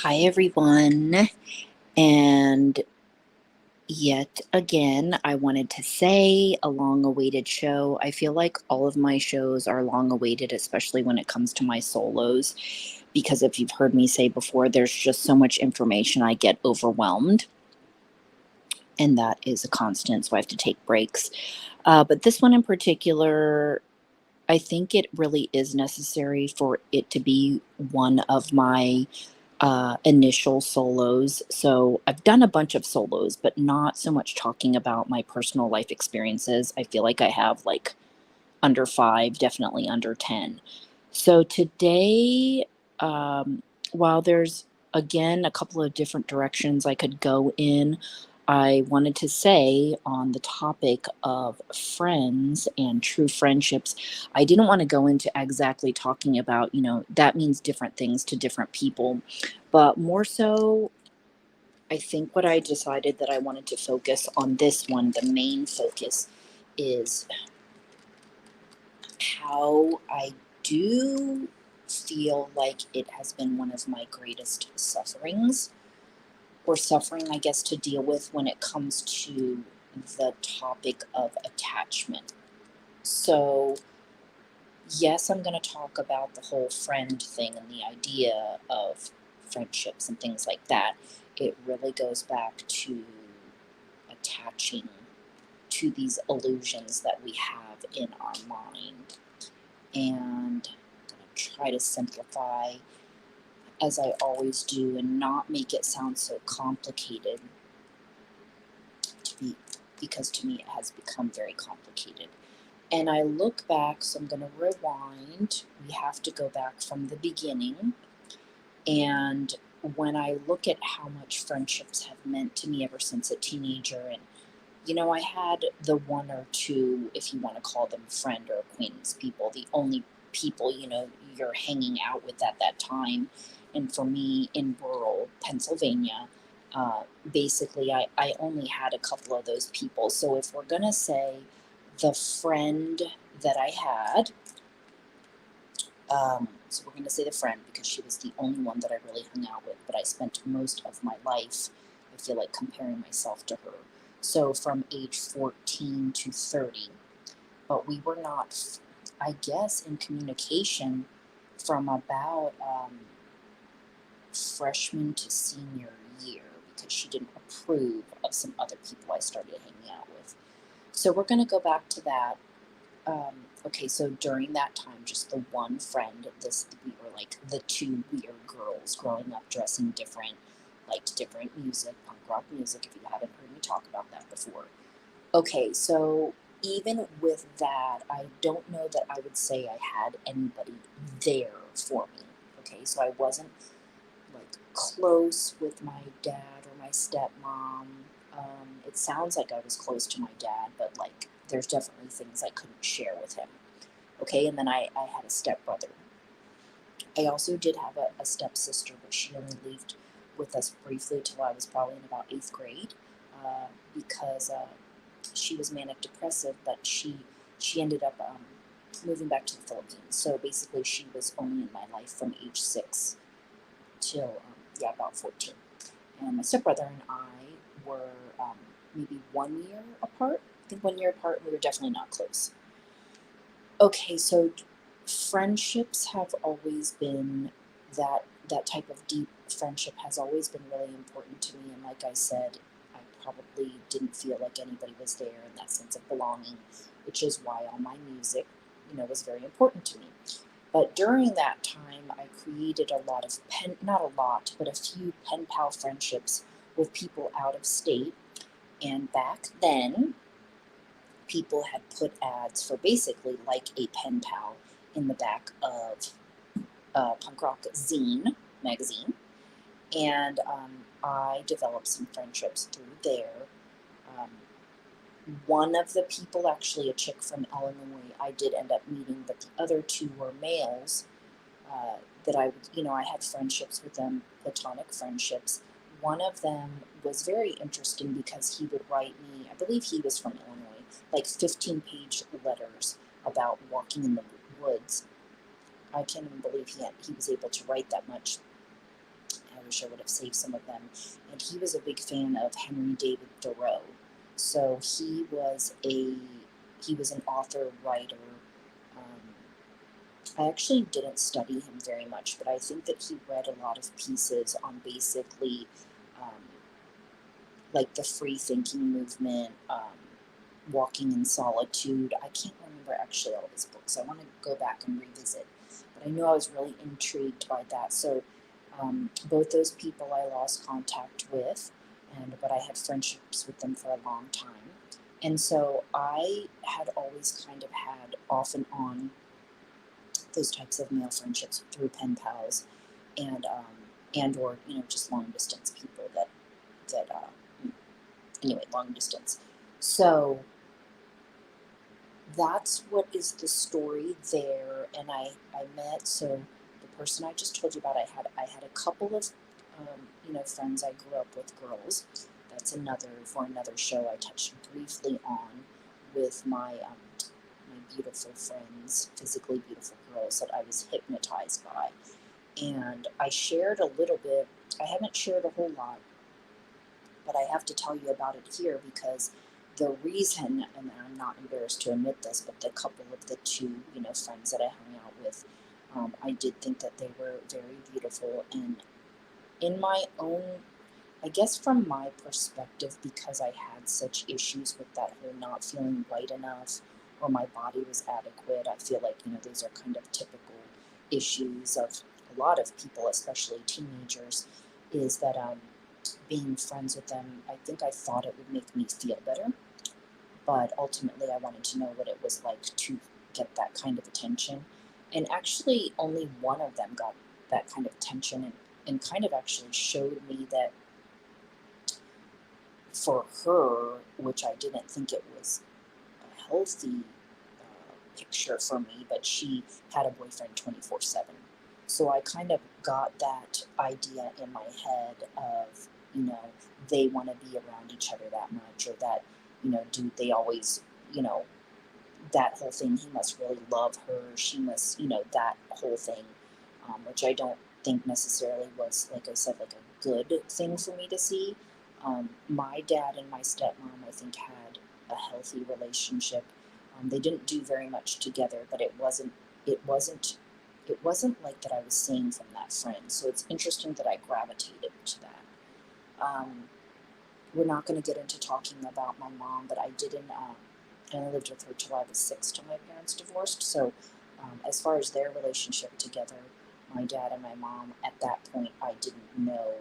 Hi, everyone. And yet again, I wanted to say a long awaited show. I feel like all of my shows are long awaited, especially when it comes to my solos, because if you've heard me say before, there's just so much information, I get overwhelmed. And that is a constant, so I have to take breaks. But this one in particular, I think it really is necessary for it to be one of my initial solos. So I've done a bunch of solos, but not so much talking about my personal life experiences. I feel like I have like under five, definitely under 10. So today, um, while there's again a couple of different directions I could go in, I wanted to say on the topic of friends and true friendships, I didn't want to go into exactly talking about, that means different things to different people, but more so, I think what I decided that I wanted to focus on this one, the main focus is how I do feel like it has been one of my greatest sufferings, or suffering, I guess, to deal with when it comes to the topic of attachment. So, yes, I'm going to talk about the whole friend thing and the idea of friendships and things like that. It really goes back to attaching to these illusions that we have in our mind. And I'm going to try to simplify as I always do and not make it sound so complicated to be, because to me it has become very complicated. And I look back, so I'm going to rewind. We have to go back from the beginning. And when I look at how much friendships have meant to me ever since a teenager, and I had the one or two, if you want to call them friend or acquaintance people, the only people, you're hanging out with at that time. And for me in rural Pennsylvania, basically, I only had a couple of those people. So if we're going to say the friend that I had, so we're going to say the friend because she was the only one that I really hung out with, but I spent most of my life, I feel like, comparing myself to her. So from age 14 to 30. But we were not, I guess, in communication from about freshman to senior year because she didn't approve of some other people I started hanging out with. So we're going to go back to that. Okay, so during that time, just the one friend, we were like the two weird girls growing up, dressing different, liked different music, punk rock music, if you haven't heard me talk about that before. Okay, so even with that, I don't know that I would say I had anybody there for me. Okay, so I wasn't like close with my dad or my stepmom. It sounds like I was close to my dad, but like there's definitely things I couldn't share with him. Okay, and then I had a stepbrother. I also did have a stepsister, but she only lived with us briefly till I was probably in about 8th grade because she was manic depressive, but she ended up moving back to the Philippines. So basically, she was only in my life from age 6 till about 14. And my stepbrother and I were maybe 1 year apart. I think 1 year apart, and we were definitely not close. Okay, so friendships have always been that type of deep friendship has always been really important to me. And like I said, I probably didn't feel like anybody was there in that sense of belonging, which is why all my music, was very important to me. But during that time, I created a lot of not a lot, but a few pen pal friendships with people out of state. And back then, people had put ads for basically like a pen pal in the back of punk rock zine magazine. And I developed some friendships through there. Um, One of the people, actually a chick from Illinois, I did end up meeting, but the other two were males that I would, I had friendships with them, platonic friendships. One of them was very interesting because he would write me, I believe he was from Illinois, like 15-page letters about walking in the woods. I can't even believe he was able to write that much. wish I would have saved some of them. And he was a big fan of Henry David Thoreau. So he was an author, writer. Um, I actually didn't study him very much, but I think that he read a lot of pieces on basically um, like the free thinking movement, walking in solitude. I can't remember actually all of his books. I want to go back and revisit, but I knew I was really intrigued by that. So both those people I lost contact with, but I had friendships with them for a long time. And so I had always kind of had off and on those types of male friendships through pen pals, and or just long distance people that anyway, long distance. So that's what is the story there. And I met, so the person I just told you about, I had a couple of friends I grew up with, girls. That's for another show I touched briefly on with my beautiful friends, physically beautiful girls that I was hypnotized by. And I shared a little bit. I haven't shared a whole lot, but I have to tell you about it here because the reason, and I'm not embarrassed to admit this, but the couple of the two, friends that I hung out with, I did think that they were very beautiful. And in my own, I guess from my perspective, because I had such issues with that whole not feeling right enough or my body was adequate, I feel like, those are kind of typical issues of a lot of people, especially teenagers, is that being friends with them, I think I thought it would make me feel better, but ultimately I wanted to know what it was like to get that kind of attention. And actually, only one of them got that kind of attention, and kind of actually showed me that for her, which I didn't think it was a healthy picture for me, but she had a boyfriend 24/7. So I kind of got that idea in my head of, they want to be around each other that much, or that, do they always, that whole thing, he must really love her, she must, that whole thing, which I don't think necessarily was, like I said, like a good thing for me to see. My dad and my stepmom, I think, had a healthy relationship. They didn't do very much together, but it wasn't like that I was seeing from that friend. So it's interesting that I gravitated to that. We're not going to get into talking about my mom, but I only lived with her till I was 6 till my parents divorced. So as far as their relationship together, my dad and my mom, at that point, I didn't know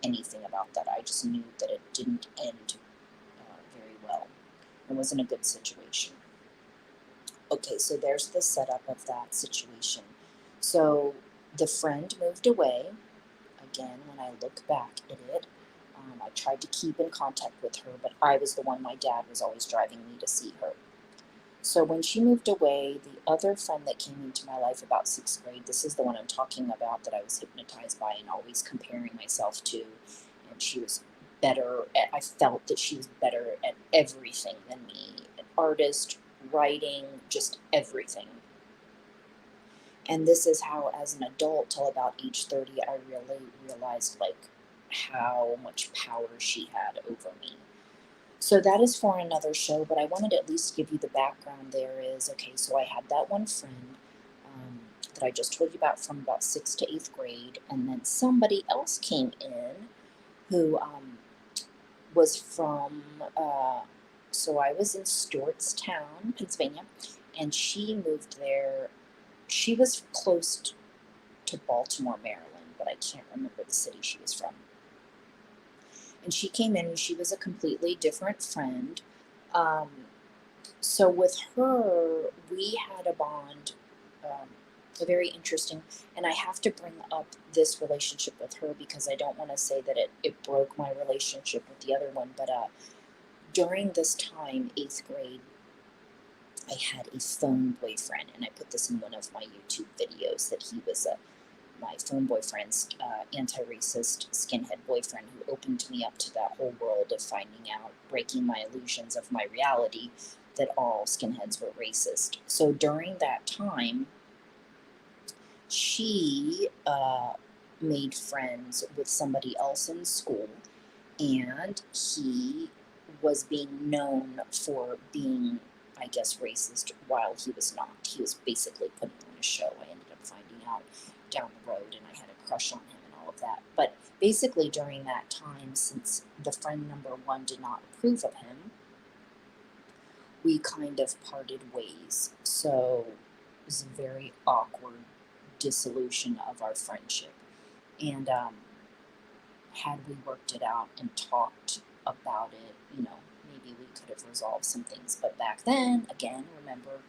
anything about that. I just knew that it didn't end very well. It wasn't a good situation. Okay, so there's the setup of that situation. So the friend moved away. Again, when I look back at it, I tried to keep in contact with her, but I was the one, my dad was always driving me to see her. So when she moved away, the other friend that came into my life about 6th grade, this is the one I'm talking about that I was hypnotized by and always comparing myself to, and she was I felt that she was better at everything than me, an artist, writing, just everything. And this is how, as an adult, till about age 30, I really realized like how much power she had over me. So that is for another show, but I wanted to at least give you the background. There is, okay, so I had that one friend that I just told you about from about 6th to 8th grade, and then somebody else came in who was from, so I was in Stewartstown, Pennsylvania, and she moved there. She was close to Baltimore, Maryland, but I can't remember the city she was from. And she came in and she was a completely different friend. So with her, we had a bond, very interesting. And I have to bring up this relationship with her because I don't want to say that it broke my relationship with the other one. But during this time, 8th grade, I had a phone boyfriend. And I put this in one of my YouTube videos, that he was my phone boyfriend's anti-racist skinhead boyfriend, who opened me up to that whole world of finding out, breaking my illusions of my reality, that all skinheads were racist. So during that time, she made friends with somebody else in school, and he was being known for being, I guess, racist while he was not. He was basically putting on a show. I ended up finding out down the road, and I had a crush on him and all of that. But basically, during that time, since the friend number one did not approve of him, we kind of parted ways. So it was a very awkward dissolution of our friendship. And had we worked it out and talked about it, maybe we could have resolved some things. But back then, again, remember,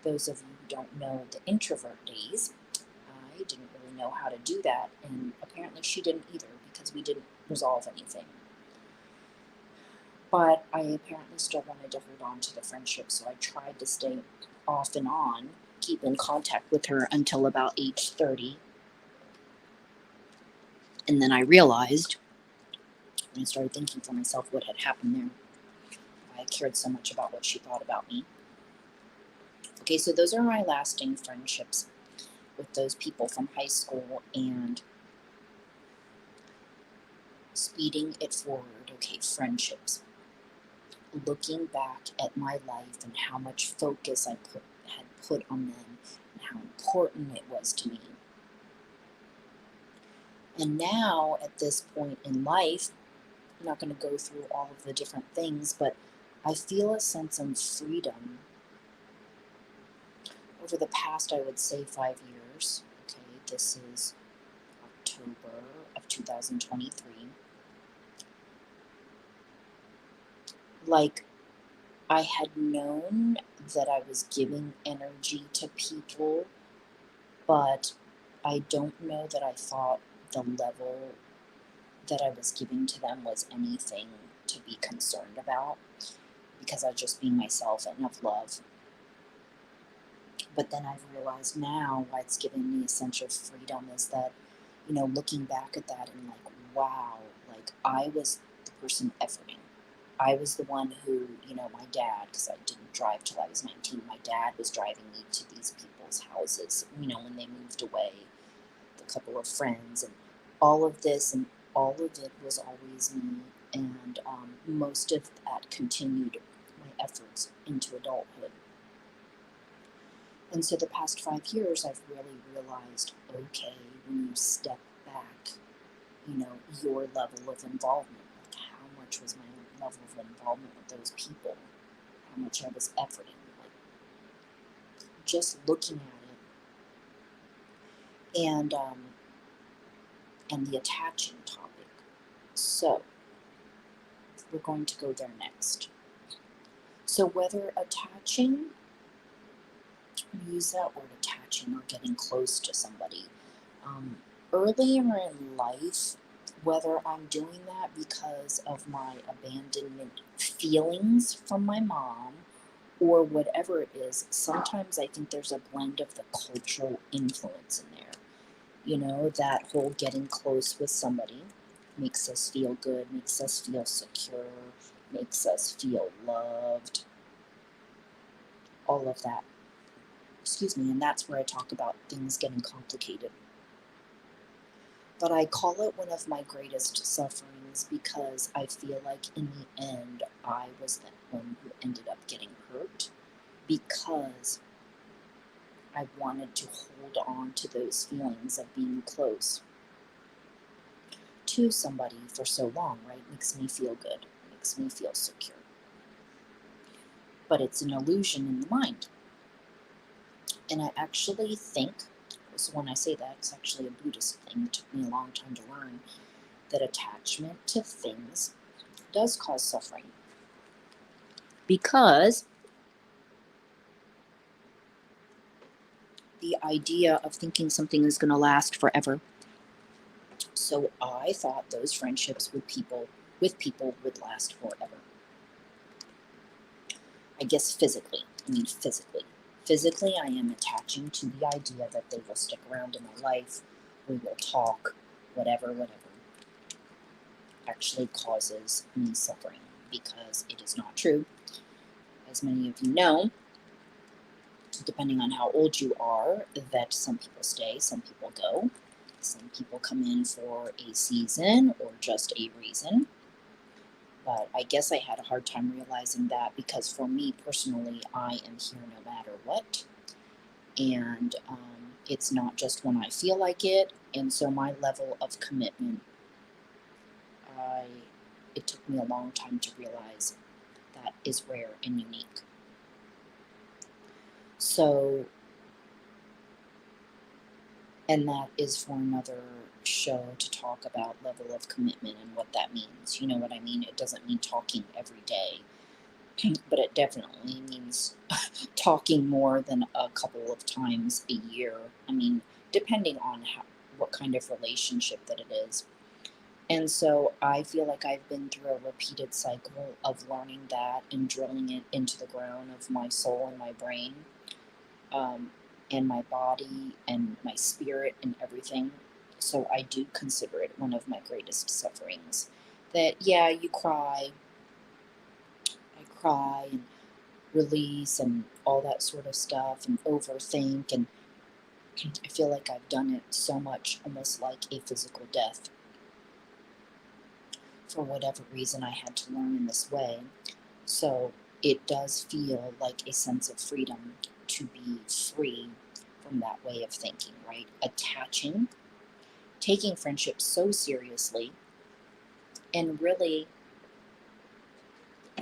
those of you who don't know the introvert days, I didn't really know how to do that. And apparently she didn't either, because we didn't resolve anything. But I apparently still wanted to hold on to the friendship, so I tried to stay off and on, keep in contact with her until about age 30. And then I realized, and I started thinking for myself what had happened there. I cared so much about what she thought about me. Okay, so those are my lasting friendships with those people from high school, and speeding it forward. Okay, friendships. Looking back at my life and how much focus I had put on them and how important it was to me. And now, at this point in life, I'm not going to go through all of the different things, but I feel a sense of freedom over the past, I would say, 5 years. Okay, this is October of 2023. Like, I had known that I was giving energy to people, but I don't know that I thought the level that I was giving to them was anything to be concerned about, because I was just being myself and of love. But then I've realized now why it's given me a sense of freedom is that, looking back at that and like, wow, like I was the person efforting. I was the one who, my dad, because I didn't drive till I was 19, my dad was driving me to these people's houses, when they moved away, the couple of friends, and all of this, and all of it was always me. And most of that continued my efforts into adulthood. And so the past 5 years, I've really realized, okay, when you step back, your level of involvement, like how much was my level of involvement with those people, how much I was efforting, like just looking at it, and the attaching topic. So we're going to go there next. So whether attaching, use that word attaching, or getting close to somebody, earlier in life, whether I'm doing that because of my abandonment feelings from my mom or whatever it is, sometimes I think there's a blend of the cultural influence in there. That whole getting close with somebody makes us feel good, makes us feel secure, makes us feel loved, all of that. Excuse me, and that's where I talk about things getting complicated. But I call it one of my greatest sufferings because I feel like in the end, I was the one who ended up getting hurt because I wanted to hold on to those feelings of being close to somebody for so long, right? Makes me feel good, makes me feel secure. But it's an illusion in the mind. And I actually think, so when I say that, it's actually a Buddhist thing. It took me a long time to learn that attachment to things does cause suffering. Because the idea of thinking something is going to last forever. So I thought those friendships with people would last forever. I guess physically. Physically, I am attaching to the idea that they will stick around in my life, we will talk, whatever, actually causes me suffering, because it is not true. As many of you know, depending on how old you are, that some people stay, some people go. Some people come in for a season or just a reason. But I guess I had a hard time realizing that because for me personally, I am here no matter what. And it's not just when I feel like it. And so my level of commitment, I it took me a long time to realize that is rare and unique. So, and that is for another show to talk about level of commitment and what that means. You know what I mean? It doesn't mean talking every day, but it definitely means talking more than a couple of times a year. I mean, depending on what kind of relationship that it is. And so I feel like I've been through a repeated cycle of learning that and drilling it into the ground of my soul and my brain, um, and my body and my spirit and everything. So I do consider it one of my greatest sufferings. That, yeah, you cry, I cry and release and all that sort of stuff and overthink. And I feel like I've done it so much, almost like a physical death. For whatever reason, I had to learn in this way. So it does feel like a sense of freedom to be free from that way of thinking, right? Attaching, taking friendship so seriously, and really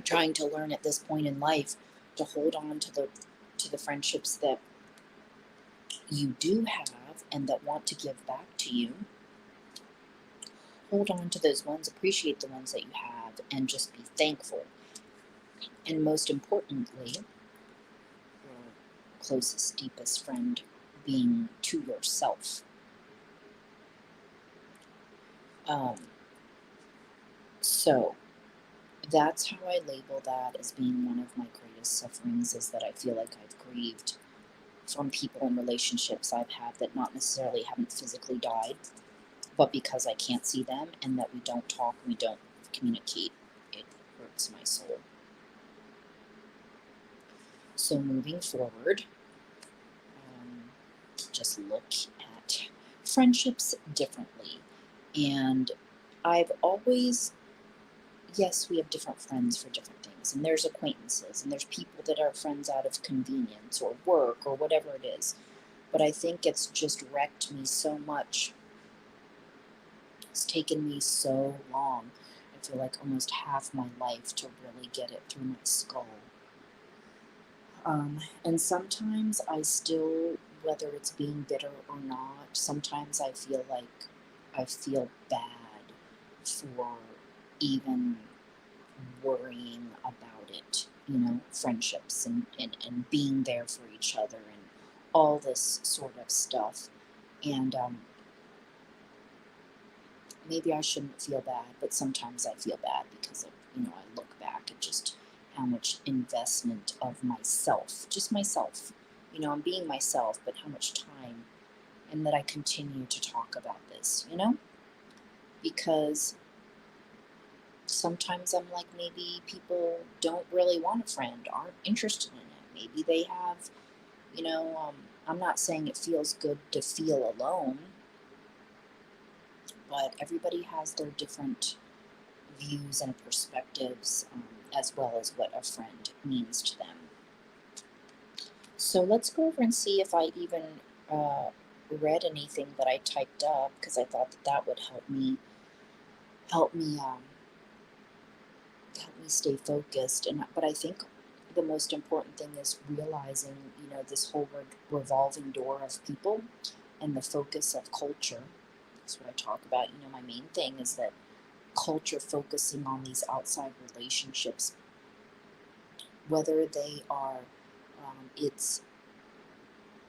trying to learn at this point in life to hold on to the friendships that you do have and that want to give back to you. Hold on to those ones, appreciate the ones that you have, and just be thankful. And most importantly, your closest, deepest friend being to yourself. Um, so that's how I label that as being one of my greatest sufferings, is that I feel like I've grieved from people and relationships I've had that not necessarily haven't physically died, but because I can't see them and that we don't talk, we don't communicate, it hurts my soul. So moving forward, just look at friendships differently. And I've always, yes, we have different friends for different things, and there's acquaintances, and there's people that are friends out of convenience or work or whatever it is. But I think it's just wrecked me so much. It's taken me so long. I feel like almost half my life to really get it through my skull. And sometimes I still, whether it's being bitter or not, sometimes I feel like I feel bad for even worrying about it, friendships and being there for each other and all this sort of stuff. And maybe I shouldn't feel bad, but sometimes I feel bad because of, I look back at just how much investment of myself, just myself, I'm being myself, but how much time, and that I continue to talk about this, because sometimes I'm like, maybe people don't really want a friend, aren't interested in it. Maybe they have, I'm not saying it feels good to feel alone, but everybody has their different views and perspectives, as well as what a friend means to them. So let's go over and see if I even read anything that I typed up, because I thought that would help me stay focused. But I think the most important thing is realizing, this whole revolving door of people and the focus of culture. That's what I talk about. My main thing is that culture focusing on these outside relationships, whether they are, it's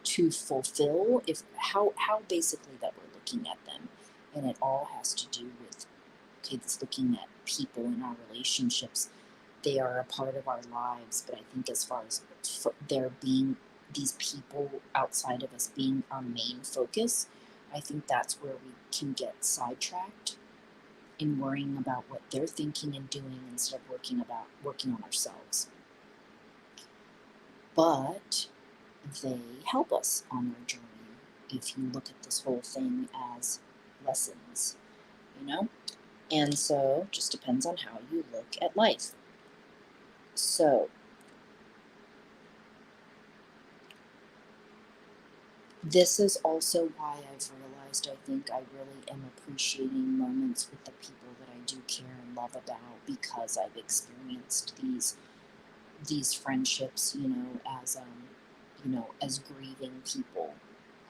to fulfill, if how basically that we're looking at them, and it all has to do with, okay, it's looking at people in our relationships. They are a part of our lives, but I think as far as there being these people outside of us being our main focus, I think that's where we can get sidetracked in worrying about what they're thinking and doing instead of working on ourselves. But they help us on our journey. if you look at this whole thing as lessons, you know? And so just depends on how you look at life. So this is also why I've realized I think I really am appreciating moments with the people that I do care and love about, because I've experienced these friendships, as grieving people,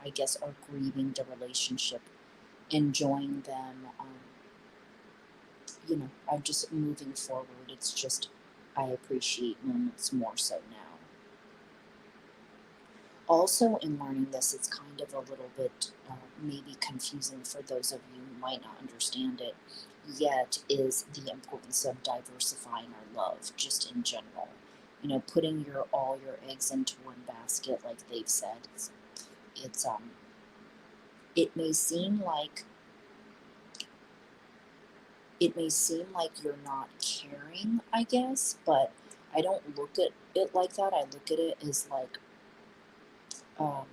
I guess, are grieving the relationship, enjoying them. I'm just moving forward. It's just, I appreciate moments more so now. Also, in learning this, it's kind of a little bit maybe confusing for those of you who might not understand it yet, is the importance of diversifying our love, just in general. Putting all your eggs into one basket, like they've said. It's it may seem like you're not caring, I guess, but I don't look at it like that. I look at it as like, um,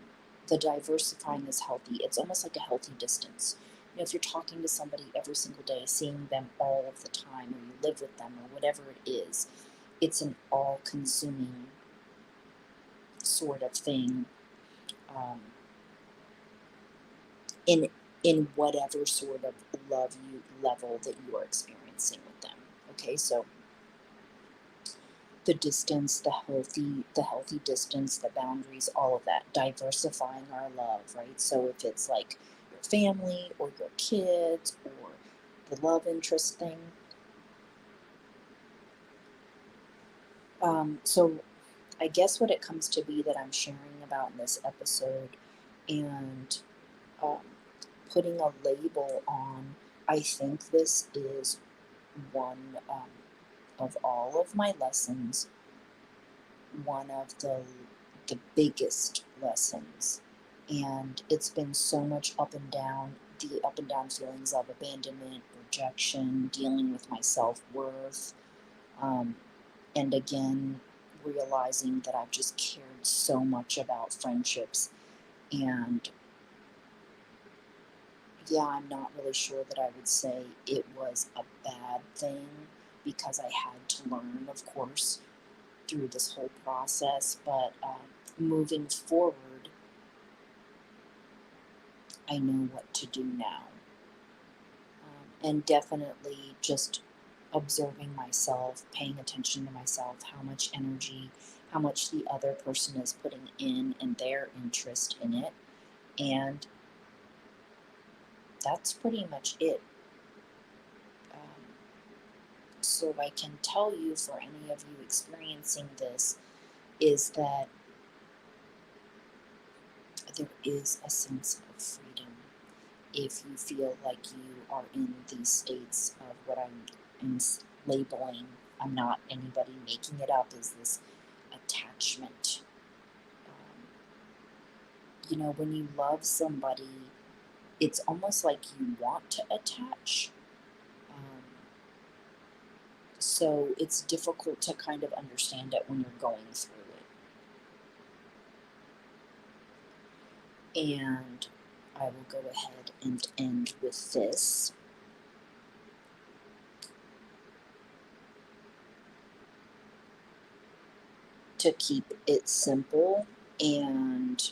the diversifying is healthy. It's almost like a healthy distance. If you're talking to somebody every single day, seeing them all of the time, or you live with them, or whatever it is, it's an all-consuming sort of thing, um, in whatever sort of love you level that you are experiencing with them. Okay, so the distance, the healthy distance, the boundaries, all of that, diversifying our love, right? So if it's like your family or your kids or the love interest thing. So I guess what it comes to be that I'm sharing about in this episode, and um, putting a label on, I think this is one, of all of my lessons, one of the biggest lessons. And it's been so much up and down, the up and down feelings of abandonment, rejection, dealing with my self-worth, um, and again realizing that I've just cared so much about friendships. And yeah, I'm not really sure that I would say it was a bad thing, because I had to learn, of course, through this whole process. But moving forward, I know what to do now. And definitely just observing myself, paying attention to myself, how much energy, how much the other person is putting in, and their interest in it. And that's pretty much it. Um, so I can tell you, for any of you experiencing this, is that there is a sense of freedom if you feel like you are in these states of what I'm labeling. I'm not anybody making it up, is this attachment. When you love somebody, it's almost like you want to attach. Um, so it's difficult to kind of understand it when you're going through it. And I will go ahead and end with this. To keep it simple, and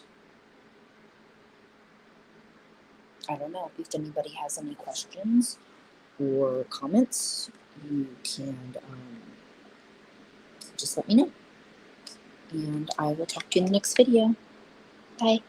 I don't know if anybody has any questions or comments, you can just let me know. And I will talk to you in the next video. Bye.